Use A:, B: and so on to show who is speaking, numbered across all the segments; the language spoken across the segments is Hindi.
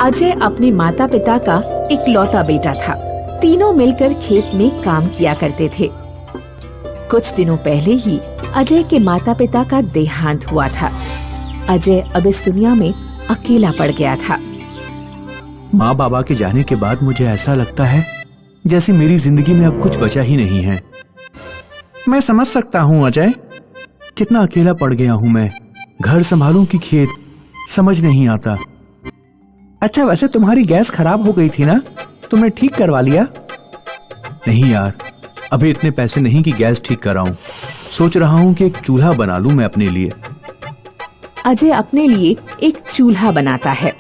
A: अजय अपने माता पिता का इकलौता बेटा था। तीनों मिलकर खेत में काम किया करते थे। कुछ दिनों पहले ही अजय के माता पिता का देहांत हुआ था। अजय अब इस दुनिया में अकेला पड़ गया था।
B: माँ बाबा के जाने के बाद मुझे ऐसा लगता है जैसे मेरी जिंदगी में अब कुछ बचा ही नहीं है। मैं समझ सकता हूँ अजय, कितना अकेला पड़ गया हूँ मैं। घर संभालूं कि खेत, समझ नहीं आता। अच्छा, वैसे तुम्हारी गैस खराब हो गई थी ना, तुमने ठीक करवा लिया? नहीं यार, अभी इतने पैसे नहीं कि गैस ठीक कराऊं। सोच रहा हूँ कि एक चूल्हा बना लूं मैं अपने लिए।
A: अजय अपने लिए एक चूल्हा बनाता है।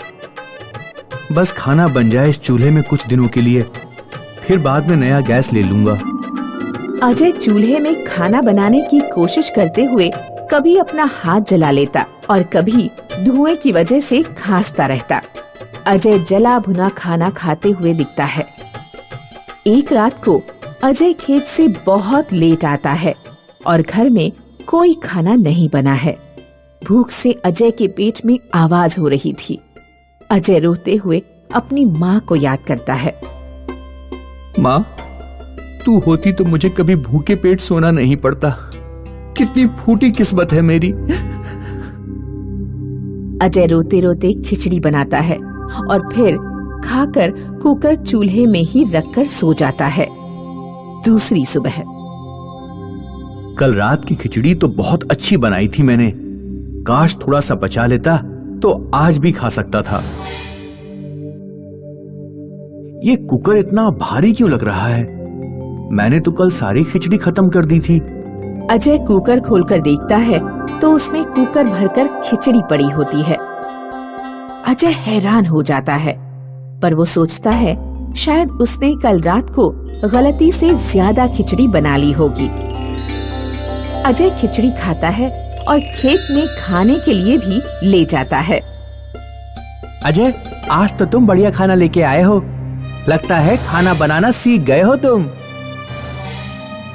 B: बस खाना बन जाए इस चूल्हे में कुछ दिनों के लिए, फिर बाद में नया गैस ले लूंगा।
A: अजय चूल्हे में खाना बनाने की कोशिश करते हुए कभी अपना हाथ जला लेता और कभी धुएं की वजह से खांसता रहता। अजय जला भुना खाना खाते हुए दिखता है। एक रात को अजय खेत से बहुत लेट आता है और घर में कोई खाना नहीं बना है। भूख से अजय के पेट में आवाज हो रही थी। अजय रोते हुए अपनी माँ को याद करता है।
B: माँ, तू होती तो मुझे कभी भूखे पेट सोना नहीं पड़ता। कितनी फूटी किस्मत है मेरी।
A: अजय रोते रोते खिचड़ी बनाता है और फिर खाकर कुकर चूल्हे में ही रखकर सो जाता है। दूसरी सुबह।
B: कल रात की खिचड़ी तो बहुत अच्छी बनाई थी मैंने। काश थोड़ा सा बचा लेता तो आज भी खा सकता था। ये कुकर इतना भारी क्यों लग रहा है? मैंने तो कल सारी खिचड़ी खत्म कर दी थी।
A: अजय कुकर खोलकर देखता है तो उसमें कुकर भरकर खिचड़ी पड़ी होती है। अजय हैरान हो जाता है, पर वो सोचता है शायद उसने कल रात को गलती से ज्यादा खिचड़ी बना ली होगी। अजय खिचड़ी खाता है और खेत में खाने के लिए भी ले जाता है।
B: अजय, आज तो तुम बढ़िया खाना लेके आए हो। लगता है खाना बनाना सीख गए हो तुम।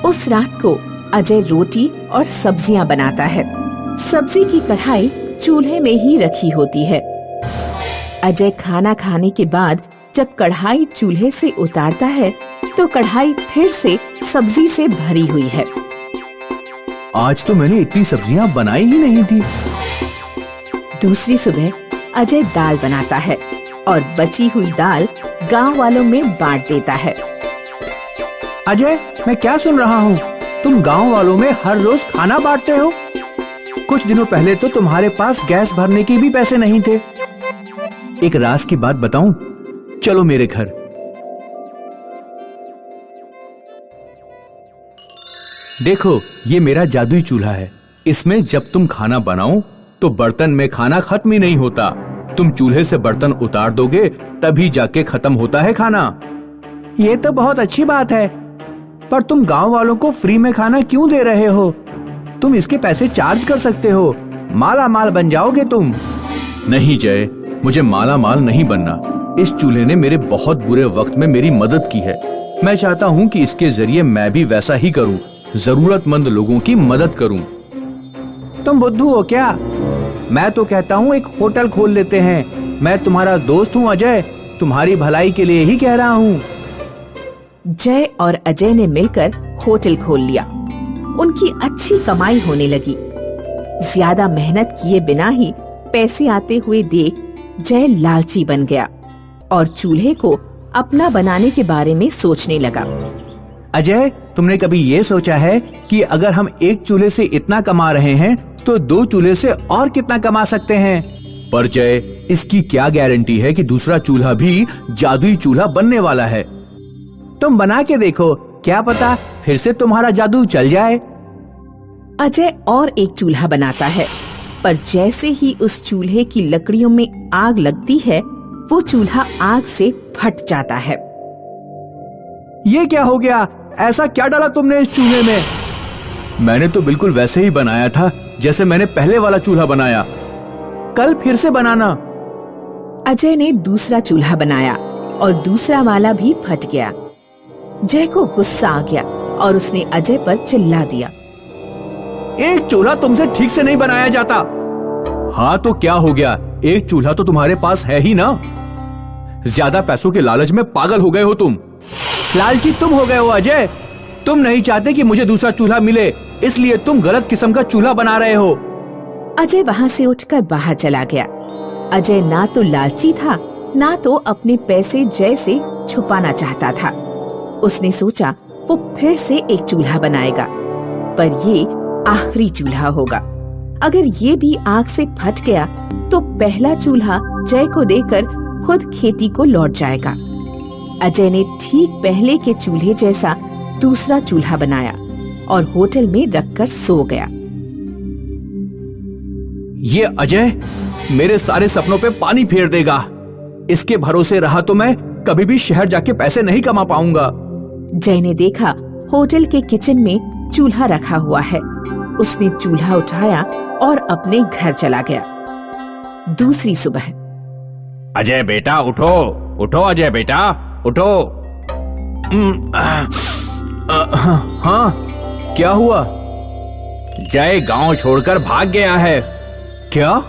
A: उस रात को अजय रोटी और सब्जियां बनाता है। सब्जी की कढ़ाई चूल्हे में ही रखी होती है। अजय खाना खाने के बाद जब कढ़ाई चूल्हे से उतारता है तो कढ़ाई फिर से सब्जी से भरी हुई है।
B: आज तो मैंने इतनी सब्जियां बनाई ही नहीं थी।
A: दूसरी सुबह अजय दाल बनाता है और बची हुई दाल गांव वालों में बांट देता है।
B: अजय, मैं क्या सुन रहा हूँ? तुम गांव वालों में हर रोज खाना बांटते हो? कुछ दिनों पहले तो तुम्हारे पास गैस भरने के भी पैसे नहीं थे। एक राज की बात बताऊं? चलो मेरे घर। देखो, ये मेरा जादुई चूल्हा है। इसमें जब तुम खाना बनाओ तो बर्तन में खाना खत्म ही नहीं होता। तुम चूल्हे से बर्तन उतार दोगे तभी जाके खत्म होता है खाना। ये तो बहुत अच्छी बात है, पर तुम गांव वालों को फ्री में खाना क्यों दे रहे हो? तुम इसके पैसे चार्ज कर सकते हो। माला माल बन जाओगे तुम। नहीं जय, मुझे माला माल नहीं बनना। इस चूल्हे ने मेरे बहुत बुरे वक्त में मेरी मदद की है। मैं चाहता हूँ कि इसके जरिए मैं भी वैसा ही करूँ, जरूरतमंद लोगों की मदद करूँ। तुम बुद्धू हो क्या? मैं तो कहता हूँ एक होटल खोल लेते हैं। मैं तुम्हारा दोस्त हूँ अजय, तुम्हारी भलाई के लिए ही कह रहा हूँ।
A: जय और अजय ने मिलकर होटल खोल लिया। उनकी अच्छी कमाई होने लगी। ज्यादा मेहनत किए बिना ही पैसे आते हुए देख जय लालची बन गया और चूल्हे को अपना बनाने के बारे में सोचने लगा।
B: अजय, तुमने कभी ये सोचा है कि अगर हम एक चूल्हे से इतना कमा रहे हैं तो दो चूल्हे से और कितना कमा सकते हैं? पर जय, इसकी क्या गारंटी है कि दूसरा चूल्हा भी जादुई चूल्हा बनने वाला है? तुम बना के देखो, क्या पता फिर से तुम्हारा जादू चल जाए।
A: अजय और एक चूल्हा बनाता है, पर जैसे ही उस चूल्हे की लकड़ियों में आग लगती है वो चूल्हा आग से फट जाता है।
B: ये क्या हो गया? ऐसा क्या डाला तुमने इस चूल्हे में? मैंने तो बिल्कुल वैसे ही बनाया था जैसे मैंने पहले वाला चूल्हा बनाया। कल फिर से बनाना।
A: अजय ने दूसरा चूल्हा बनाया और दूसरा वाला भी फट गया। जय को गुस्सा आ गया और उसने अजय पर चिल्ला दिया।
B: एक चूल्हा तुमसे ठीक से नहीं बनाया जाता। हाँ तो क्या हो गया? एक चूल्हा तो तुम्हारे पास है ही ना। ज्यादा पैसों के लालच में पागल हो गए हो तुम। लालची तुम हो गए हो अजय। तुम नहीं चाहते कि मुझे दूसरा चूल्हा मिले, इसलिए तुम गलत किस्म का चूल्हा बना रहे हो।
A: अजय वहाँ से उठकर बाहर चला गया। अजय ना तो लालची था, ना तो अपने पैसे जय से छुपाना चाहता था। उसने सोचा वो फिर से एक चूल्हा बनाएगा, पर ये आखिरी चूल्हा होगा। अगर ये भी आग से फट गया तो पहला चूल्हा जय को देकर खुद खेती को लौट जाएगा। अजय ने ठीक पहले के चूल्हे जैसा दूसरा चूल्हा बनाया और होटल में रखकर सो गया।
B: ये अजय मेरे सारे सपनों पे पानी फेर देगा। इसके भरोसे रहा तो मैं कभी भी शहर जाके पैसे नहीं कमा पाऊंगा।
A: जय ने देखा होटल के किचन में चूल्हा रखा हुआ है। उसने चूल्हा उठाया और अपने घर चला गया। दूसरी सुबह,
B: अजय बेटा उठो, उठो अजय बेटा उठो। हाँ, क्या हुआ? जय गांव छोड़कर भाग गया है। क्या?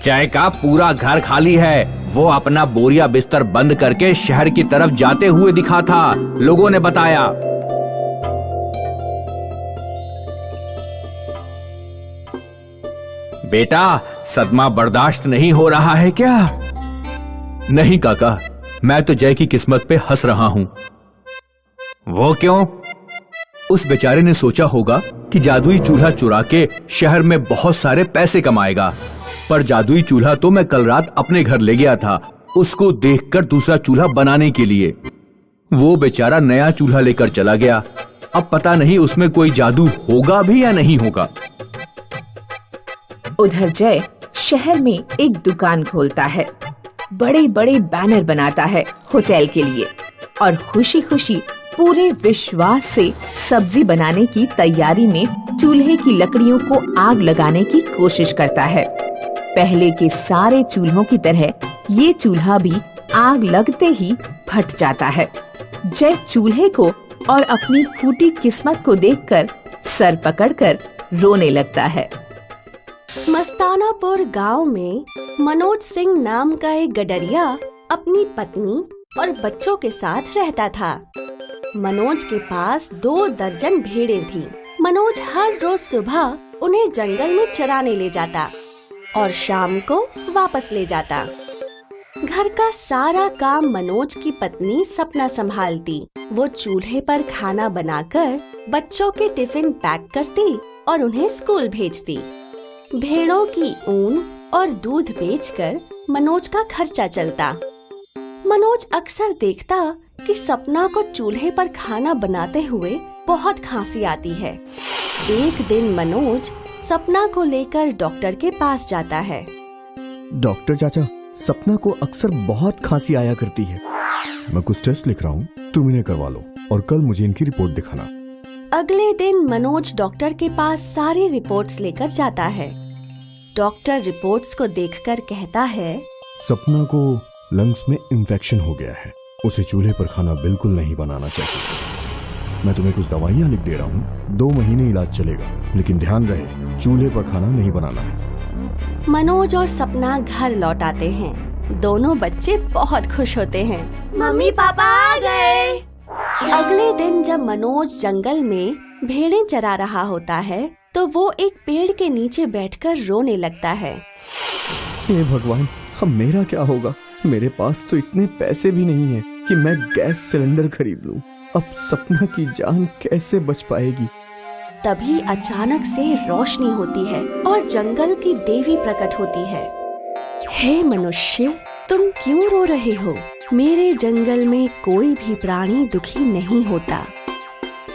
B: जय का पूरा घर खाली है। वो अपना बोरिया बिस्तर बंद करके शहर की तरफ जाते हुए दिखा था, लोगों ने बताया। बेटा सदमा बर्दाश्त नहीं हो रहा है क्या? नहीं काका, मैं तो जय की किस्मत पे हंस रहा हूँ। वो क्यों? उस बेचारे ने सोचा होगा कि जादुई चूल्हा चुरा के शहर में बहुत सारे पैसे कमाएगा, पर जादुई चूल्हा तो मैं कल रात अपने घर ले गया था, उसको देखकर दूसरा चूल्हा बनाने के लिए। वो बेचारा नया चूल्हा लेकर चला गया। अब पता नहीं उसमें कोई जादू होगा भी या नहीं होगा।
A: उधर जय शहर में एक दुकान खोलता है, बड़े बड़े बैनर बनाता है होटल के लिए और खुशी खुशी पूरे विश्वास से सब्जी बनाने की तैयारी में चूल्हे की लकड़ियों को आग लगाने की कोशिश करता है। पहले के सारे चूल्हों की तरह ये चूल्हा भी आग लगते ही फट जाता है। जय चूल्हे को और अपनी फूटी किस्मत को देखकर सर पकड़कर रोने लगता है।
C: मस्तानापुर गांव में मनोज सिंह नाम का एक गडरिया अपनी पत्नी और बच्चों के साथ रहता था। मनोज के पास 2 दर्जन भेड़ें थी। मनोज हर रोज सुबह उन्हें जंगल में चराने ले जाता और शाम को वापस ले जाता। घर का सारा काम मनोज की पत्नी सपना संभालती। वो चूल्हे पर खाना बनाकर बच्चों के टिफिन पैक करती और उन्हें स्कूल भेजती। भेड़ों की ऊन और दूध बेचकर मनोज का खर्चा चलता। मनोज अक्सर देखता कि सपना को चूल्हे पर खाना बनाते हुए बहुत खांसी आती है। एक दिन मनोज सपना को लेकर डॉक्टर के पास जाता है।
D: डॉक्टर चाचा, सपना को अक्सर बहुत खांसी आया करती है। मैं कुछ टेस्ट लिख रहा हूँ, तुम इन्हें करवा लो और कल मुझे इनकी रिपोर्ट दिखाना।
C: अगले दिन मनोज डॉक्टर के पास सारी रिपोर्ट्स लेकर जाता है। डॉक्टर रिपोर्ट्स को देखकर कहता है,
D: सपना को लंग्स में इन्फेक्शन हो गया है। उसे चूल्हे पर खाना बिल्कुल नहीं बनाना चाहिए। मैं तुम्हें कुछ दवाइयाँ लिख दे रहा हूँ, 2 महीने इलाज चलेगा, लेकिन ध्यान रहे चूल्हे पर खाना नहीं बनाना है।
C: मनोज और सपना घर लौट आते हैं। दोनों बच्चे बहुत खुश होते हैं। मम्मी पापा आ गए। अगले दिन जब मनोज जंगल में भेड़ें चरा रहा होता है तो वो एक पेड़ के नीचे बैठकर रोने लगता है।
D: हे भगवान, अब मेरा क्या होगा? मेरे पास तो इतने पैसे भी नहीं है कि मैं गैस सिलेंडर खरीद लूं। अब सपना की जान कैसे बच पाएगी?
C: तभी अचानक से रोशनी होती है और जंगल की देवी प्रकट होती है। हे मनुष्य, तुम क्यों रो रहे हो? मेरे जंगल में कोई भी प्राणी दुखी नहीं होता।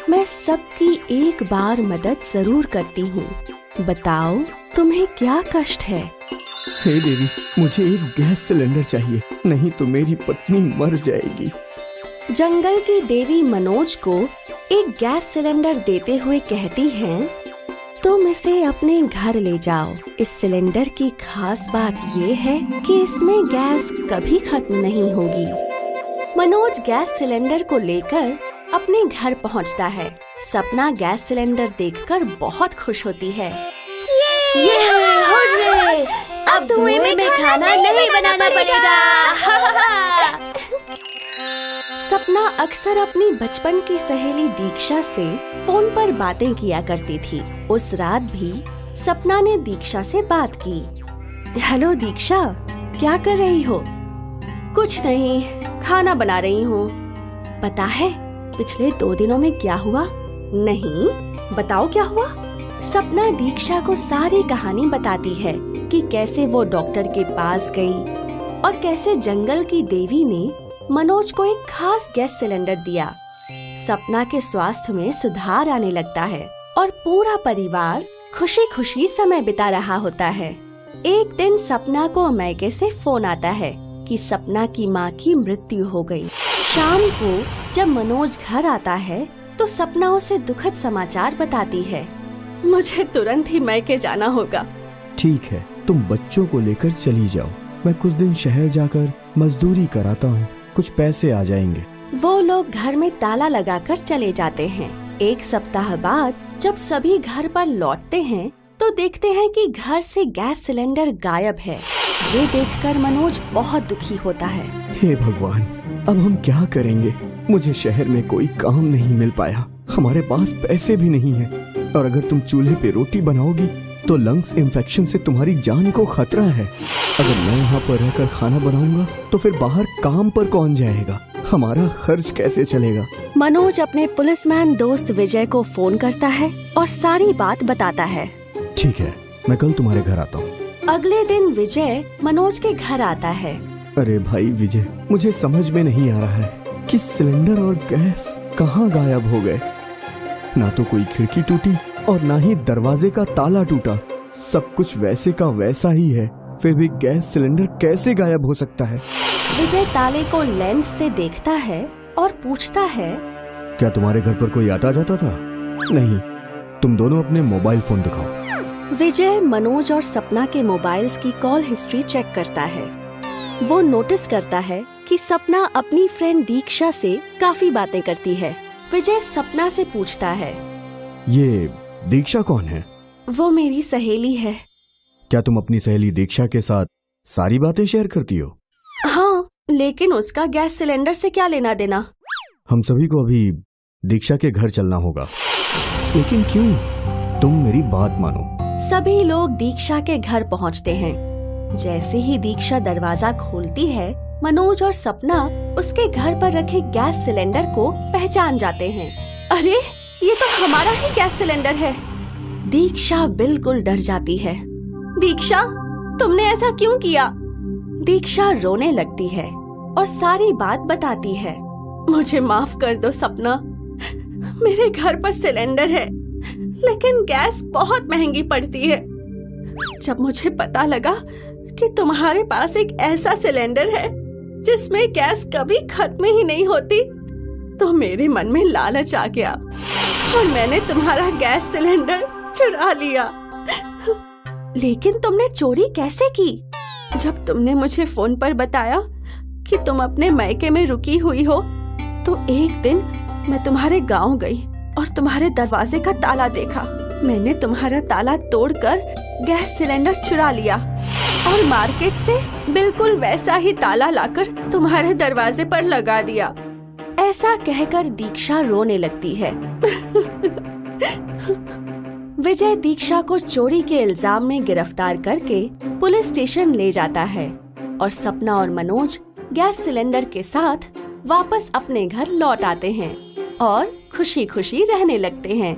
C: मैं सबकी एक बार मदद जरूर करती हूँ। बताओ तुम्हें क्या कष्ट है?
D: हे देवी, मुझे एक गैस सिलेंडर चाहिए, नहीं तो मेरी पत्नी मर जाएगी।
C: जंगल की देवी मनोज को एक गैस सिलेंडर देते हुए कहती हैं, तुम इसे अपने घर ले जाओ। इस सिलेंडर की खास बात ये है कि इसमें गैस कभी खत्म नहीं होगी। मनोज गैस सिलेंडर को लेकर अपने घर पहुंचता है। सपना गैस सिलेंडर देखकर बहुत खुश होती है। ये हुर्रे! अब धुएं में खाना नहीं बनाना पड़ेगा। सपना अक्सर अपनी बचपन की सहेली दीक्षा से फोन पर बातें किया करती थी। उस रात भी सपना ने दीक्षा से बात की। हेलो दीक्षा, क्या कर रही हो? कुछ नहीं, खाना बना रही हूँ। पता है पिछले 2 दिनों में क्या हुआ? नहीं, बताओ क्या हुआ। सपना दीक्षा को सारी कहानी बताती है कि कैसे वो डॉक्टर के पास गई और कैसे जंगल की देवी ने मनोज को एक खास गैस सिलेंडर दिया। सपना के स्वास्थ्य में सुधार आने लगता है और पूरा परिवार खुशी खुशी समय बिता रहा होता है। एक दिन सपना को मैके से फोन आता है कि सपना की माँ की मृत्यु हो गई। शाम को जब मनोज घर आता है तो सपना उसे दुखद समाचार बताती है। मुझे तुरंत ही मैके जाना होगा।
D: ठीक है, तुम बच्चों को लेकर चली जाओ। मैं कुछ दिन शहर जाकर मजदूरी कराता हूँ, कुछ पैसे आ जाएंगे।
C: वो लोग घर में ताला लगाकर चले जाते हैं। 1 सप्ताह बाद जब सभी घर पर लौटते हैं तो देखते हैं कि घर से गैस सिलेंडर गायब है। ये देखकर मनोज बहुत दुखी होता है।
D: हे भगवान, अब हम क्या करेंगे? मुझे शहर में कोई काम नहीं मिल पाया, हमारे पास पैसे भी नहीं है, और अगर तुम चूल्हे पे रोटी बनाओगी तो लंग्स इन्फेक्शन से तुम्हारी जान को खतरा है। अगर मैं यहाँ पर रहकर खाना बनाऊंगा तो फिर बाहर काम पर कौन जाएगा? हमारा खर्च कैसे चलेगा?
C: मनोज अपने पुलिसमैन दोस्त विजय को फोन करता है और सारी बात बताता है।
D: ठीक है, मैं कल तुम्हारे घर आता हूँ।
C: अगले दिन विजय मनोज के घर आता है।
D: अरे भाई विजय, मुझे समझ में नहीं आ रहा है कि सिलेंडर और गैस कहाँ गायब हो गए। ना तो कोई खिड़की टूटी और ना ही दरवाजे का ताला टूटा, सब कुछ वैसे का वैसा ही है, फिर भी गैस सिलेंडर कैसे गायब हो सकता है?
C: विजय ताले को लेंस से देखता है और पूछता है,
D: क्या तुम्हारे घर पर कोई आता जाता था? नहीं, तुम दोनों अपने मोबाइल फोन दिखाओ।
C: विजय मनोज और सपना के मोबाइल्स की कॉल हिस्ट्री चेक करता है। वो नोटिस करता है कि सपना अपनी फ्रेंड दीक्षा से काफी बातें करती है। विजय सपना से पूछता है,
D: ये दीक्षा कौन है?
C: वो मेरी सहेली है।
D: क्या तुम अपनी सहेली दीक्षा के साथ सारी बातें शेयर करती हो?
C: हाँ, लेकिन उसका गैस सिलेंडर से क्या लेना देना?
D: हम सभी को अभी दीक्षा के घर चलना होगा। लेकिन क्यों? तुम मेरी बात मानो।
C: सभी लोग दीक्षा के घर पहुंचते हैं। जैसे ही दीक्षा दरवाजा खोलती है, मनोज और सपना उसके घर पर रखे गैस सिलेंडर को पहचान जाते हैं। अरे, ये तो हमारा ही गैस सिलेंडर है। दीक्षा बिल्कुल डर जाती है। दीक्षा, तुमने ऐसा क्यों किया? दीक्षा रोने लगती है और सारी बात बताती है। मुझे माफ कर दो सपना, मेरे घर पर सिलेंडर है लेकिन गैस बहुत महंगी पड़ती है। जब मुझे पता लगा कि तुम्हारे पास एक ऐसा सिलेंडर है जिसमें गैस कभी खत्म ही नहीं होती, तो मेरे मन में लालच आ गया और मैंने तुम्हारा गैस सिलेंडर चुरा लिया। लेकिन तुमने चोरी कैसे की? जब तुमने मुझे फोन पर बताया कि तुम अपने मायके में रुकी हुई हो, तो एक दिन मैं तुम्हारे गांव गई और तुम्हारे दरवाजे का ताला देखा। मैंने तुम्हारा ताला तोड़कर गैस सिलेंडर चुरा लिया और मार्केट से बिल्कुल वैसा ही ताला लाकर तुम्हारे दरवाजे पर लगा दिया। ऐसा कहकर दीक्षा रोने लगती है। विजय दीक्षा को चोरी के इल्जाम में गिरफ्तार करके पुलिस स्टेशन ले जाता है और सपना और मनोज गैस सिलेंडर के साथ वापस अपने घर लौट आते हैं और खुशी खुशी रहने लगते हैं।